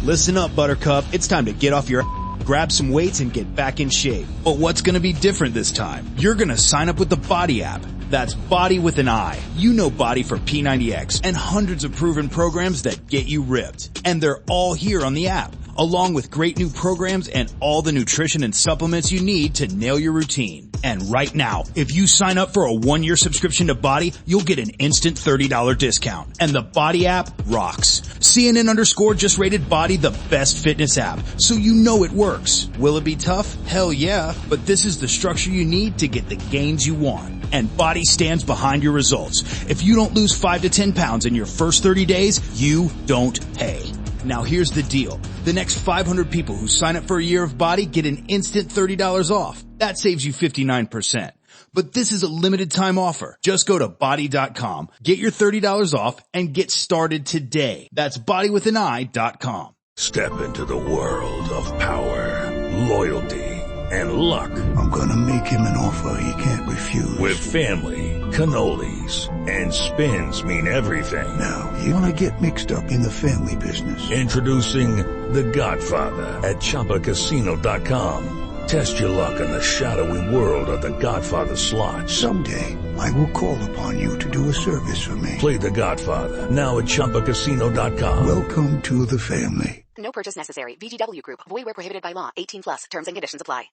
Listen up, Buttercup. It's time to get off your grab some weights and get back in shape. But what's going to be different this time? You're going to sign up with the Body app. That's Body with an I. You know Body for P90X and hundreds of proven programs that get you ripped. And they're all here on the app, along with great new programs and all the nutrition and supplements you need to nail your routine. And right now, if you sign up for a 1-year subscription to Body, you'll get an instant $30 discount. And the Body app rocks. CNN_ just rated Body the best fitness app, so you know it works. Will it be tough? Hell yeah. But this is the structure you need to get the gains you want. And Body stands behind your results. If you don't lose 5 to 10 pounds in your first 30 days, you don't pay. Now here's the deal. The next 500 people who sign up for a year of Body get an instant $30 off. That saves you 59%. But this is a limited time offer. Just go to body.com, get your $30 off, and get started today. That's bodywithanI.com. Step into the world of power, loyalty, and luck. I'm gonna make him an offer he can't refuse. With family, cannolis, and spins mean everything. Now, you wanna get mixed up in the family business. Introducing The Godfather at ChumbaCasino.com. Test your luck in the shadowy world of The Godfather slot. Someday, I will call upon you to do a service for me. Play The Godfather, now at ChumbaCasino.com. Welcome to the family. No purchase necessary. VGW Group. Void where prohibited by law. 18 plus. Terms and conditions apply.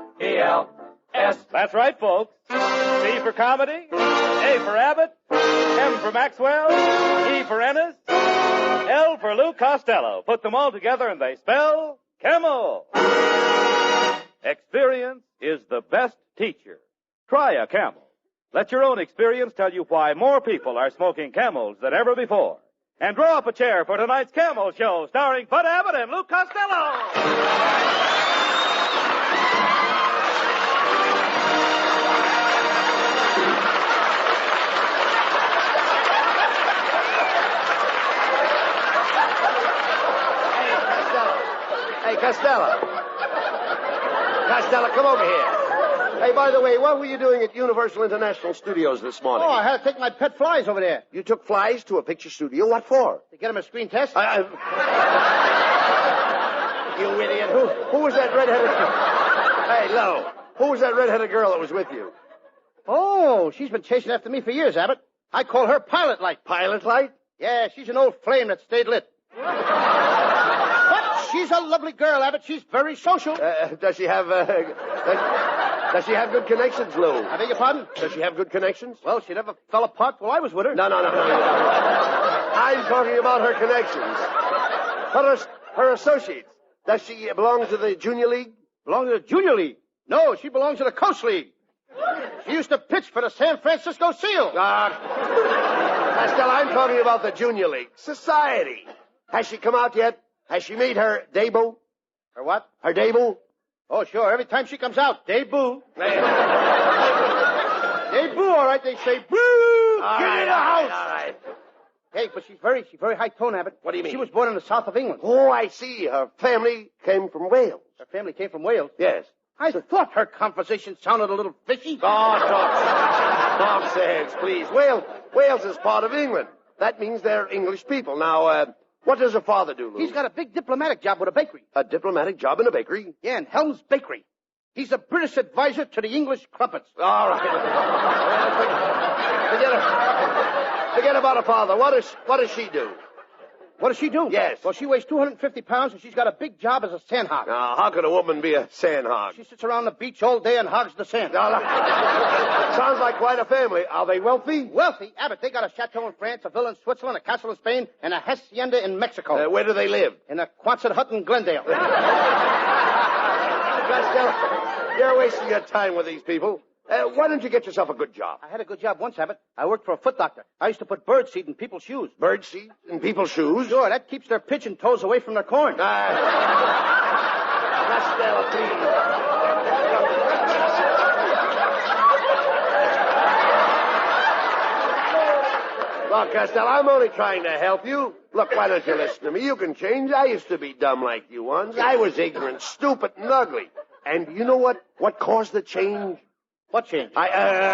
C-A-M-E-L-S. That's right, folks. C for comedy, A for Abbott, M for Maxwell, E for Ennis, L for Lou Costello. Put them all together and they spell Camel. Experience is the best teacher. Try a Camel. Let your own experience tell you why more people are smoking Camels than ever before. And draw up a chair for tonight's Camel Show, starring Bud Abbott and Lou Costello. Hey, Costello. Costello, come over here. Hey, by the way, what were you doing at Universal International Studios this morning? Oh, I had to take my pet flies over there. You took flies to a picture studio? What for? To get them a screen test. You idiot. Who was that redheaded... Hey, Lo. Who was that redheaded girl that was with you? Oh, she's been chasing after me for years, Abbott. I call her Pilot Light. Pilot Light? Yeah, she's an old flame that stayed lit. But she's a lovely girl, Abbott. She's very social. Does she have good connections, Lou? I beg your pardon? Does she have good connections? Well, she never fell apart while I was with her. No. I'm talking about her connections. Her associates. Does she belong to the Junior League? Belong to the Junior League? No, she belongs to the Coast League. She used to pitch for the San Francisco Seals. Costello, I'm talking about the Junior League. Society. Has she come out yet? Has she made her debut? Her what? Her debut? Oh, sure. Every time she comes out, debut. Debut, all right. They say, boo! All Get right, in the house. all right. Hey, but she's very high tone, Abbott. What do you mean? She was born in the south of England. Oh, I see. Her family came from Wales. Her family came from Wales? Yes. I thought her conversation sounded a little fishy. Oh, nonsense, please. Wales is part of England. That means they're English people. Now, what does her father do, Lou? He's got a big diplomatic job with a bakery. A diplomatic job in a bakery? Yeah, in Helm's Bakery. He's a British advisor to the English crumpets. All right. Forget about her father. What does she do? What does she do? Yes. Well, she weighs 250 pounds, and she's got a big job as a sandhog. Now, how could a woman be a sandhog? She sits around the beach all day and hogs the sand. Sounds like quite a family. Are they wealthy? Wealthy? Abbott, they got a chateau in France, a villa in Switzerland, a castle in Spain, and a hacienda in Mexico. Where do they live? In a Quonset hut in Glendale. Costello, you're wasting your time with these people. Why don't you get yourself a good job? I had a good job once, Abbott. I worked for a foot doctor. I used to put bird seed in people's shoes. Bird seed in people's shoes? Sure, that keeps their pigeon toes away from their corn. Costello, please. Look, Costello, I'm only trying to help you. Look, why don't you listen to me? You can change. I used to be dumb like you once. I was ignorant, stupid, and ugly. And you know what? What caused the change? What change? Costello,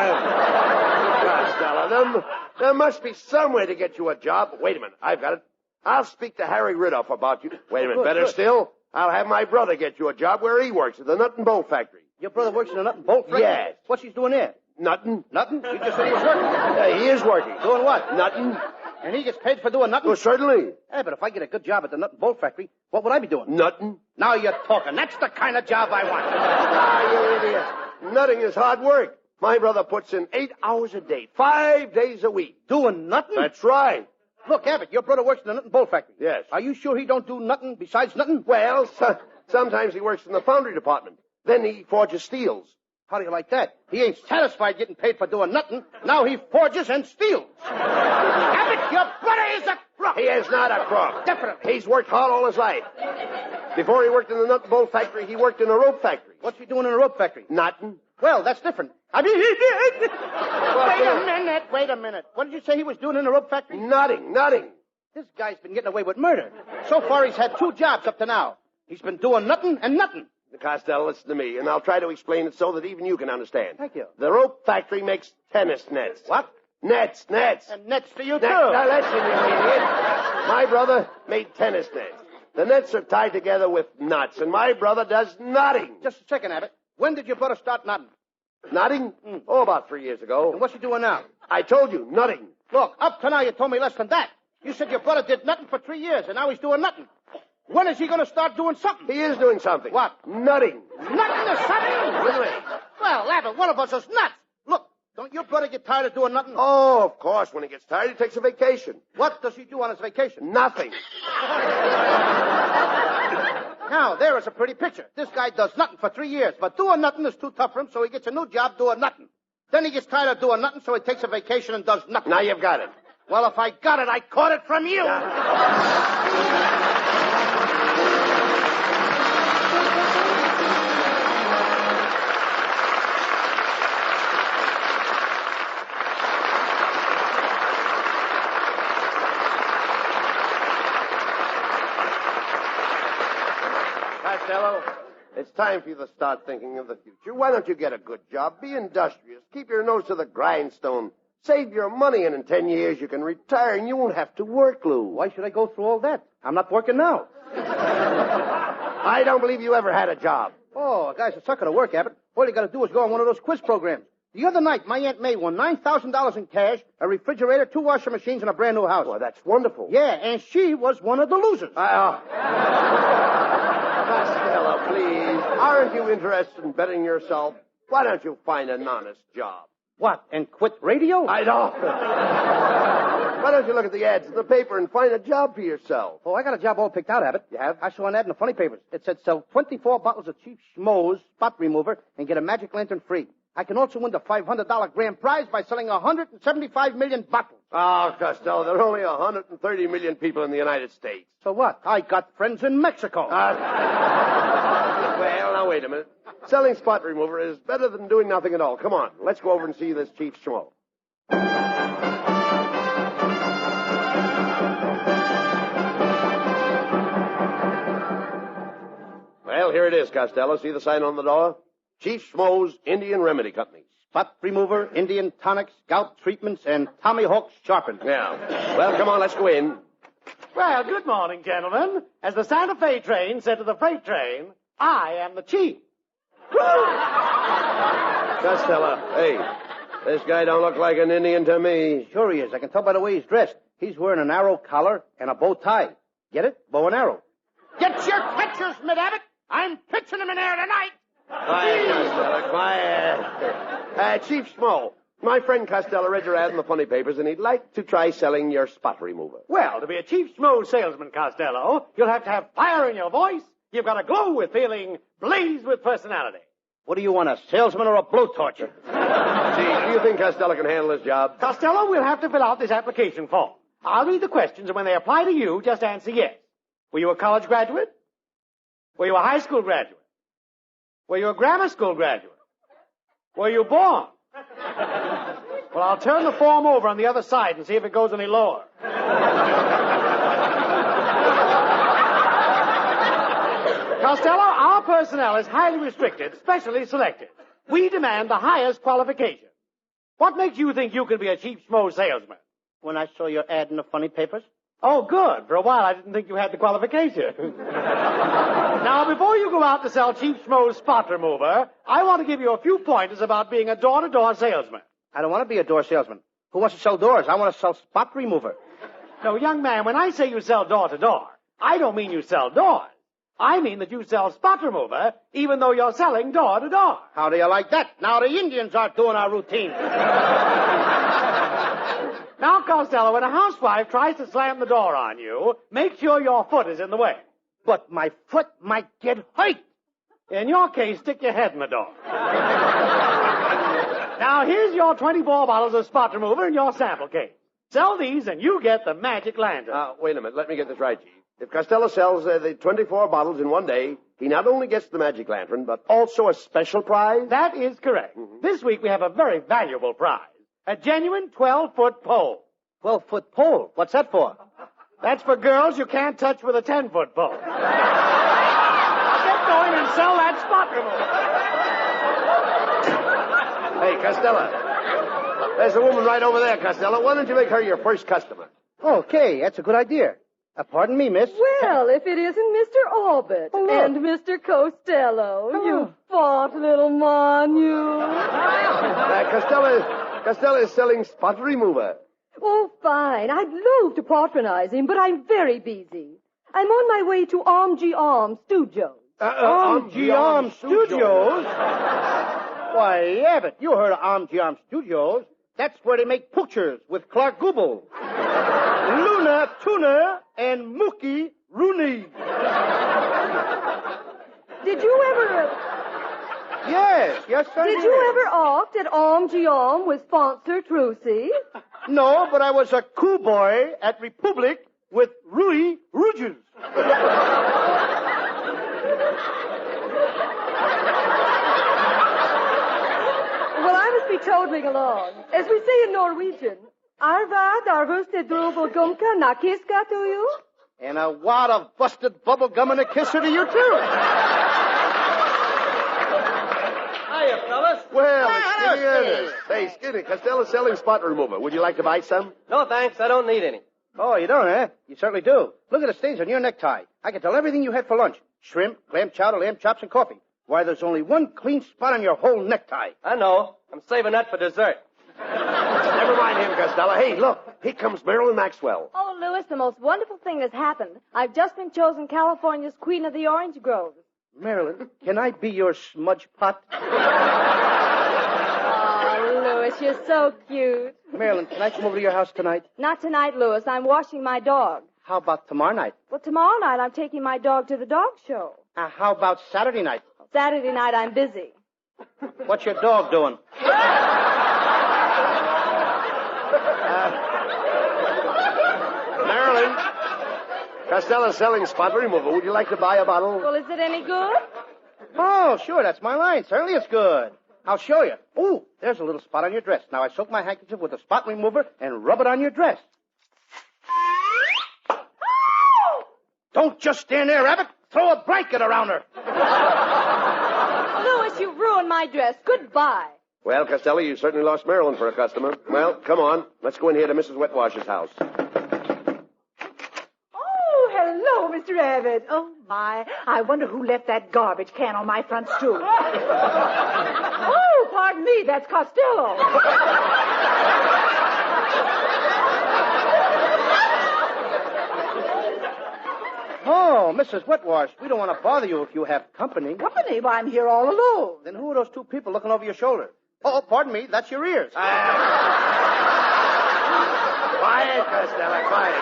there must be some way to get you a job. Wait a minute. I've got it. I'll speak to Harry Riddoff about you. Wait a minute. Better still, I'll have my brother get you a job where he works at the nut and bolt factory. Your brother works in a nut and bolt factory? Yes. What's he doing there? Nothing. Nothing? You just said he was working. Yeah, he is working. Doing what? Nothing. And he gets paid for doing nothing? Oh, certainly. Hey, but if I get a good job at the nut and bolt factory, what would I be doing? Nothing. Now you're talking. That's the kind of job I want. You idiot. Nutting is hard work. My brother puts in 8 hours a day, 5 days a week. Doing nothing? That's right. Look, Abbott, your brother works in the nut and bolt factory. Yes. Are you sure he don't do nothing besides nothing? Well, sometimes he works in the foundry department. Then he forges steels. How do you like that? He ain't satisfied getting paid for doing nothing. Now he forges and steals. Abbott, your brother is a crook. He is not a crook. Definitely. He's worked hard all his life. Before he worked in the nut and bolt factory, he worked in a rope factory. What's he doing in a rope factory? Nothing. Well, that's different. I mean, Wait a minute. What did you say he was doing in the rope factory? Nothing. This guy's been getting away with murder. So far, he's had 2 jobs up to now. He's been doing nothing and nothing. Costello, listen to me, and I'll try to explain it so that even you can understand. Thank you. The rope factory makes tennis nets. What? Nets. And nets for you, too. Now, listen, you idiot. My brother made tennis nets. The nets are tied together with knots, and my brother does nothing. Just a second, Abbott. When did your brother start nothing? Nothing? Oh, about 3 years ago. And what's he doing now? I told you, nothing. Look, up to now you told me less than that. You said your brother did nothing for 3 years, and now he's doing nothing. When is he going to start doing something? He is doing something. What? Nutting. Nothing is something? Really? Well, Abbott, one of us is nuts. Look, don't your brother get tired of doing nothing? Oh, of course. When he gets tired, he takes a vacation. What does he do on his vacation? Nothing. Now, there is a pretty picture. This guy does nothing for 3 years, but doing nothing is too tough for him, so he gets a new job doing nothing. Then he gets tired of doing nothing, so he takes a vacation and does nothing. Now you've got it. Well, if I got it, I caught it from you. Costello, it's time for you to start thinking of the future. Why don't you get a good job? Be industrious. Keep your nose to the grindstone. Save your money, and in 10 years you can retire, and you won't have to work, Lou. Why should I go through all that? I'm not working now. I don't believe you ever had a job. Oh, a guy's a sucker to work, Abbott. All you got to do is go on one of those quiz programs. The other night, my Aunt May won $9,000 in cash, a refrigerator, 2 washing machines, and a brand new house. Well, that's wonderful. Yeah, and she was one of the losers. Costello, please. Aren't you interested in bettering yourself? Why don't you find an honest job? What, and quit radio? I don't. Why don't you look at the ads in the paper and find a job for yourself? Oh, I got a job all picked out, Abbott. You have? I saw an ad in the funny papers. It said sell 24 bottles of Chief Schmo's spot remover and get a magic lantern free. I can also win the $500 grand prize by selling 175 million bottles. Oh, Costello, there are only 130 million people in the United States. So what? I got friends in Mexico. Well, now wait a minute. Selling spot remover is better than doing nothing at all. Come on, let's go over and see this Chief Schmo. Well, here it is, Costello. See the sign on the door? Chief Schmo's Indian Remedy Company. Spot remover, Indian tonics, gout treatments, and Tommy Hawk's sharpened. Yeah. Well, come on, let's go in. Well, good morning, gentlemen. As the Santa Fe train said to the freight train, I am the chief. Costello, hey, this guy don't look like an Indian to me. Sure he is. I can tell by the way he's dressed. He's wearing an arrow collar and a bow tie. Get it? Bow and arrow. Get your pictures, Mid Abbott. I'm pitching them in there tonight. Quiet, Costello, quiet. Chief Schmo, my friend Costello read your ad in the funny papers, and he'd like to try selling your spot remover. Well, to be a Chief Schmo salesman, Costello, you'll have to have fire in your voice. You've got to glow with feeling, blaze with personality. What do you want, a salesman or a blowtorch? Gee, do you think Costello can handle his job? Costello, we'll have to fill out this application form. I'll read the questions, and when they apply to you, just answer yes. Were you a college graduate? Were you a high school graduate? Were you a grammar school graduate? Were you born? Well, I'll turn the form over on the other side and see if it goes any lower. Costello, our personnel is highly restricted, specially selected. We demand the highest qualification. What makes you think you can be a cheap schmo salesman? When I saw your ad in the funny papers. Oh, good. For a while, I didn't think you had the qualification. Now, before you go out to sell cheap schmo's spot remover, I want to give you a few pointers about being a door-to-door salesman. I don't want to be a door salesman. Who wants to sell doors? I want to sell spot remover. No, young man, when I say you sell door-to-door, I don't mean you sell doors. I mean that you sell spot remover, even though you're selling door-to-door. How do you like that? Now the Indians are doing our routine. Now, Costello, when a housewife tries to slam the door on you, make sure your foot is in the way. But my foot might get hurt. In your case, stick your head in the door. Now, here's your 24 bottles of spot remover in your sample case. Sell these and you get the magic lantern. Wait a minute. Let me get this right, Chief. If Costello sells the 24 bottles in one day, he not only gets the magic lantern, but also a special prize? That is correct. Mm-hmm. This week we have a very valuable prize. A genuine 12-foot pole. 12-foot pole? What's that for? That's for girls you can't touch with a 10-foot pole. Now get going and sell that spot remover. Hey, Costello. There's a woman right over there, Costello. Why don't you make her your first customer? Okay, that's a good idea. Pardon me, miss. Well, if it isn't Mr. Abbott and Mr. Costello, you fat little mon, you. Costello is selling spot remover. Oh, fine. I'd love to patronize him, but I'm very busy. I'm on my way to Arm Studios. Arm Studios? Why, Abbott, you heard of Arm Studios. That's where they make pictures with Clark Gable, Luna Tuna, and Mookie Rooney. Did you ever... Yes, sir. Did you ever act at Arm with sponsor Trucy? No, but I was a cool boy at Republic with Rui Rouges. Well, I must be toddling along. As we say in Norwegian, Arvad arvuste drobel gumka nakiska to you? And a wad of busted bubble gum and a kisser to you, too. Hiya, fellas. Well, it's Skinny Ernest. Hey, Skinny, Costello's selling spot remover. Would you like to buy some? No, thanks. I don't need any. Oh, you don't, eh? You certainly do. Look at the stains on your necktie. I can tell everything you had for lunch. Shrimp, clam chowder, lamb chops, and coffee. Why, there's only one clean spot on your whole necktie. I know. I'm saving that for dessert. Never mind him, Costello. Hey, look. Here comes Marilyn Maxwell. Oh, Louis, the most wonderful thing has happened. I've just been chosen California's Queen of the Orange Groves. Marilyn, can I be your smudge pot? Oh, Louis, you're so cute. Marilyn, can I come over to your house tonight? Not tonight, Louis. I'm washing my dog. How about tomorrow night? Well, tomorrow night I'm taking my dog to the dog show. How about Saturday night? Saturday night I'm busy. What's your dog doing? Marilyn, Costello's selling spot remover. Would you like to buy a bottle? Well, is it any good? Oh, sure, that's my line. Certainly it's good. I'll show you. Ooh, there's a little spot on your dress. Now I soak my handkerchief with a spot remover and rub it on your dress. Don't just stand there, Abbott. Throw a blanket around her. Louis, you've ruined my dress. Goodbye. Well, Costello, you certainly lost Marilyn for a customer. Well, come on. Let's go in here to Mrs. Wetwash's house. Oh, hello, Mr. Abbott. Oh, my. I wonder who left that garbage can on my front stoop. Oh, pardon me. That's Costello. Oh, Mrs. Wetwash, we don't want to bother you if you have company. Company? Well, I'm here all alone. Then who are those two people looking over your shoulder? Oh, pardon me. That's your ears. Quiet, Costello. Quiet.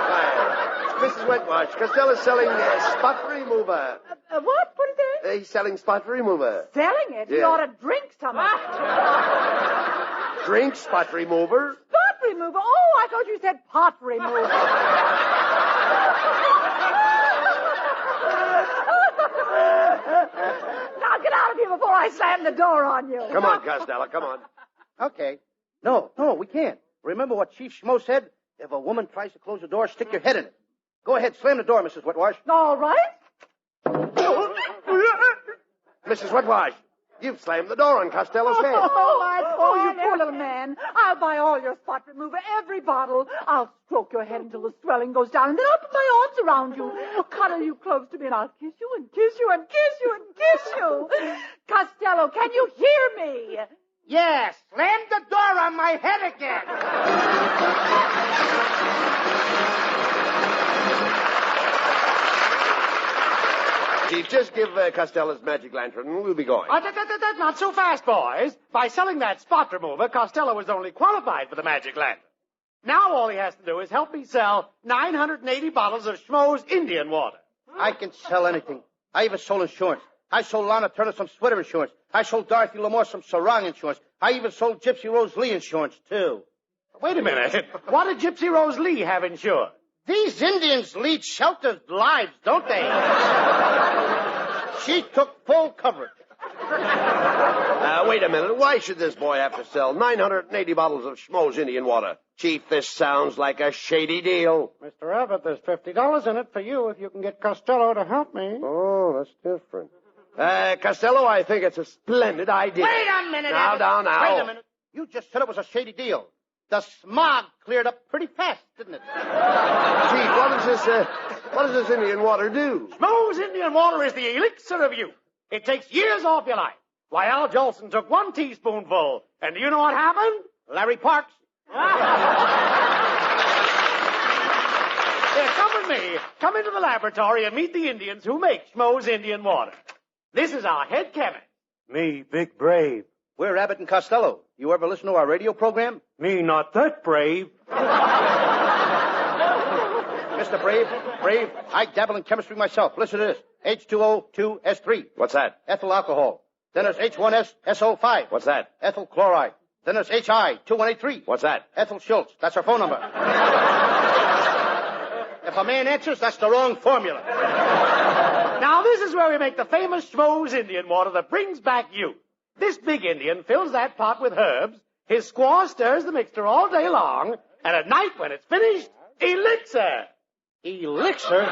Mrs. Wetwash, Costello's selling spot remover. What? What is that? He's selling spot remover. Selling it? Yeah. He ought to drink some of it. Drink spot remover? Spot remover? Oh, I thought you said pot remover. Now get out of here before I slam the door on you. Come on, Costello, come on. Okay. No, we can't. Remember what Chief Schmo said? If a woman tries to close the door, stick your head in it. Go ahead, slam the door, Mrs. Wetwash. All right. Mrs. Whitewash, you've slammed the door on Costello's head. Oh, you poor little man. I'll buy all your spot remover, every bottle. I'll stroke your head until the swelling goes down, and then I'll put my arms around you, cuddle you close to me, and I'll kiss you and kiss you and kiss you and kiss you. Costello, can you hear me? Yes, slam the door on my head again. Chief, just give Costello's magic lantern and we'll be going. Not so fast, boys. By selling that spot remover, Costello was only qualified for the magic lantern. Now all he has to do is help me sell 980 bottles of Schmo's Indian water. I can sell anything. I even sold insurance. I sold Lana Turner some sweater insurance. I sold Dorothy Lamore some sarong insurance. I even sold Gypsy Rose Lee insurance, too. Wait a minute. What did Gypsy Rose Lee have insured? These Indians lead sheltered lives, don't they? She took full coverage. Wait a minute. Why should this boy have to sell 980 bottles of Schmo's Indian water? Chief, this sounds like a shady deal. Mr. Abbott, there's $50 in it for you if you can get Costello to help me. Oh, that's different. Costello, I think it's a splendid idea. Wait a minute, Abbott. Now. Wait a minute. You just said it was a shady deal. The smog cleared up pretty fast, didn't it? Chief, what does this Indian water do? Schmo's Indian water is the elixir of youth. It takes years off your life. Why, Al Jolson took 1 teaspoonful, and do you know what happened? Larry Parks. Here, come with me. Come into the laboratory and meet the Indians who make Schmo's Indian water. This is our head chemist. Me, big brave. We're Abbott and Costello. You ever listen to our radio program? Me not that brave. Mr. Brave, I dabble in chemistry myself. Listen to this. H2O2S3. What's that? Ethyl alcohol. Then there's H1SSO5. What's that? Ethyl chloride. Then there's HI2183. What's that? Ethel Schultz. That's her phone number. If a man answers, that's the wrong formula. Now, this is where we make the famous Schmo's Indian water that brings back youth. This big Indian fills that pot with herbs. His squaw stirs the mixture all day long. And at night, when it's finished, elixir. Elixir?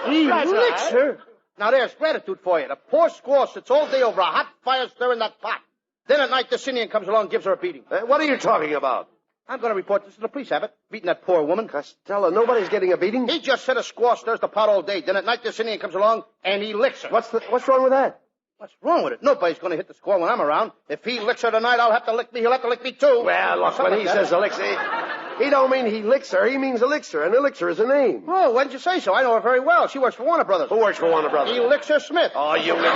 Elixir? Right. Now, there's gratitude for you. The poor squaw sits all day over a hot fire stirring that pot. Then at night, this Indian comes along and gives her a beating. What are you talking about? I'm going to report this to the police, Abbott. Beating that poor woman. Costello, nobody's getting a beating? He just said a squaw stirs the pot all day. Then at night, this Indian comes along and he licks her. What's wrong with that? What's wrong with it? Nobody's going to hit the squaw when I'm around. If he licks her tonight, I'll have to lick me. He'll have to lick me, too. Well, look, when he says elixir, he don't mean he licks her. He means elixir, and elixir is a name. Oh, why didn't you say so? I know her very well. She works for Warner Brothers. Who works for Warner Brothers? Elixir Smith. Oh, you idiot.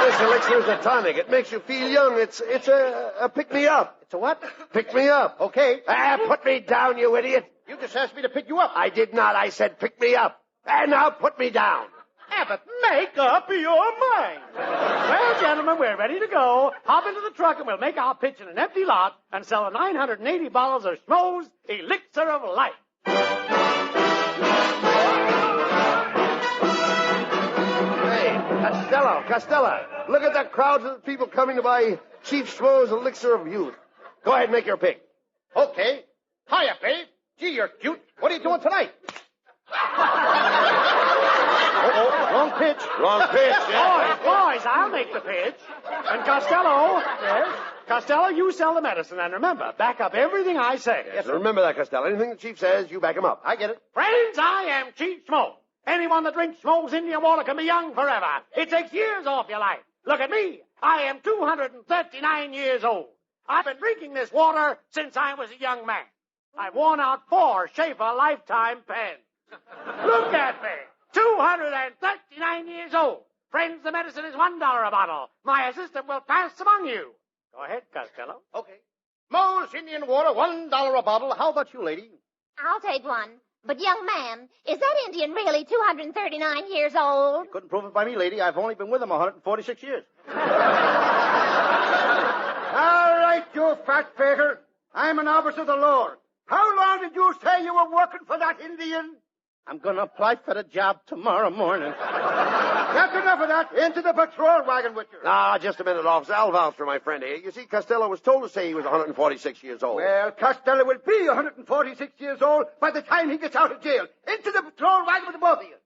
This elixir is a tonic. It makes you feel young. It's a pick-me-up. It's a what? Pick me up. Okay. Put me down, you idiot. You just asked me to pick you up. I did not. I said pick me up. And now put me down. Abbott, make up your mind. Well, gentlemen, we're ready to go. Hop into the truck and we'll make our pitch in an empty lot and sell the 980 bottles of Schmo's Elixir of Life. Hey, Costello, look at the crowds of people coming to buy Chief Schmo's Elixir of Youth. Go ahead and make your pick. Okay. Hiya, babe. Gee, you're cute. What are you doing tonight? Wrong pitch. Wrong pitch, yeah. Boys, I'll make the pitch. And Costello. Yes? Costello, you sell the medicine. And remember, back up everything I say. Yes, remember that, Costello. Anything the chief says, you back him up. I get it. Friends, I am Chief Schmo. Anyone that drinks Schmo's Indian water can be young forever. It takes years off your life. Look at me. I am 239 years old. I've been drinking this water since I was a young man. I've worn out 4 Schaefer Lifetime pens. Look at me. 239 years old. Friends, the medicine is $1 a bottle. My assistant will pass among you. Go ahead, Costello. Okay. Schmo's Indian water, $1 a bottle. How about you, lady? I'll take one. But, young man, is that Indian really 239 years old? You couldn't prove it by me, lady. I've only been with him 146 years. All right, you fat faker. I'm an officer of the law. How long did you say you were working for that Indian? I'm going to apply for the job tomorrow morning. That's enough of that. Into the patrol wagon with you. Just a minute, officer. I'll vouch for my friend here. You see, Costello was told to say he was 146 years old. Well, Costello will be 146 years old by the time he gets out of jail. Into the patrol wagon with the both of you.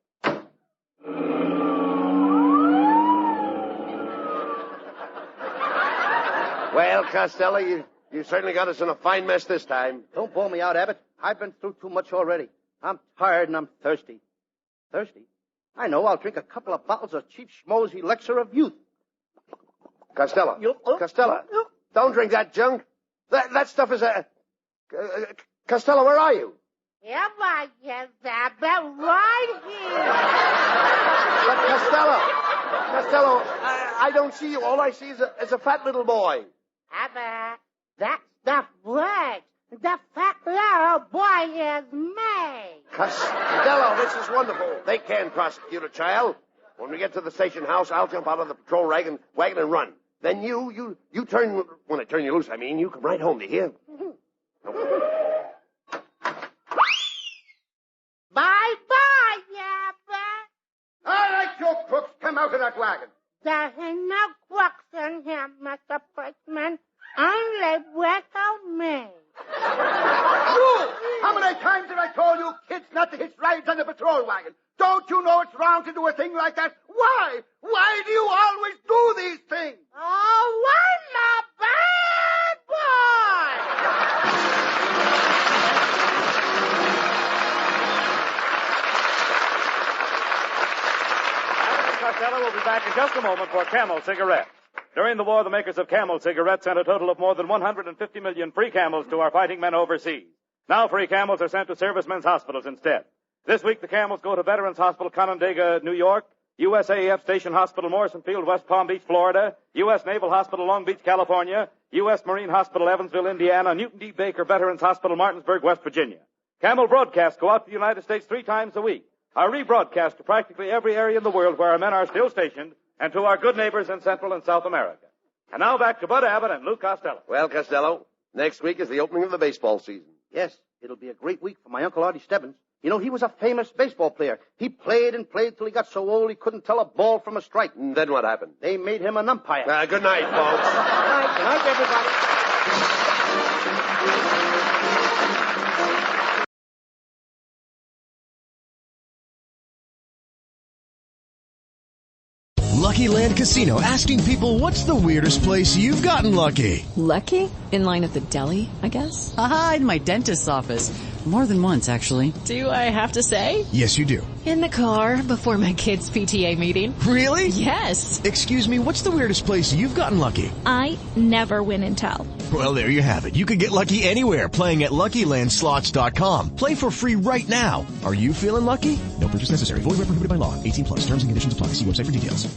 Well, Costello, you certainly got us in a fine mess this time. Don't bore me out, Abbott. I've been through too much already. I'm tired and I'm thirsty. Thirsty? I know. I'll drink a couple of bottles of cheap schmoes elixir of youth. Costello. Costello. Don't drink that junk. That stuff is a... Costello, where are you? Yeah, I guess that, but right here. But Costello, I don't see you. All I see is a fat little boy. Abbott, that stuff works. The fat little boy is me. Costello, this is wonderful. They can't prosecute a child. When we get to the station house, I'll jump out of the patrol wagon and run. Then you turn, when I turn you loose, you come right home, do you hear? Bye-bye, Abbott. All right, you crooks, come out of that wagon. There ain't no crooks in here, Mr. Policeman. Only without me. You! How many times have I told you kids not to hitch rides on the patrol wagon? Don't you know it's wrong to do a thing like that? Why? Why do you always do these things? Oh, I'm a bad boy! Abbott and Costello will be back in just a moment for Camel cigarettes. During the war, the makers of Camel cigarettes sent a total of more than 150 million free Camels to our fighting men overseas. Now free Camels are sent to servicemen's hospitals instead. This week, the Camels go to Veterans Hospital, Canandaigua, New York, USAF Station Hospital, Morrison Field, West Palm Beach, Florida, U.S. Naval Hospital, Long Beach, California, U.S. Marine Hospital, Evansville, Indiana, Newton D. Baker Veterans Hospital, Martinsburg, West Virginia. Camel broadcasts go out to the United States 3 times a week, are rebroadcast to practically every area in the world where our men are still stationed, and to our good neighbors in Central and South America. And now back to Bud Abbott and Lou Costello. Well, Costello, next week is the opening of the baseball season. Yes, it'll be a great week for my Uncle Artie Stebbins. You know, he was a famous baseball player. He played and played till he got so old he couldn't tell a ball from a strike. And then what happened? They made him an umpire. Good night, folks. Good night, everybody. Lucky Land Casino, asking people, what's the weirdest place you've gotten lucky? Lucky? In line at the deli, I guess? Aha, in my dentist's office. More than once, actually. Do I have to say? Yes, you do. In the car before my kids' PTA meeting. Really? Yes. Excuse me, what's the weirdest place you've gotten lucky? I never win and tell. Well, there you have it. You can get lucky anywhere, playing at LuckyLandSlots.com. Play for free right now. Are you feeling lucky? No purchase necessary. Void where prohibited by law. 18+. Terms and conditions apply. See website for details.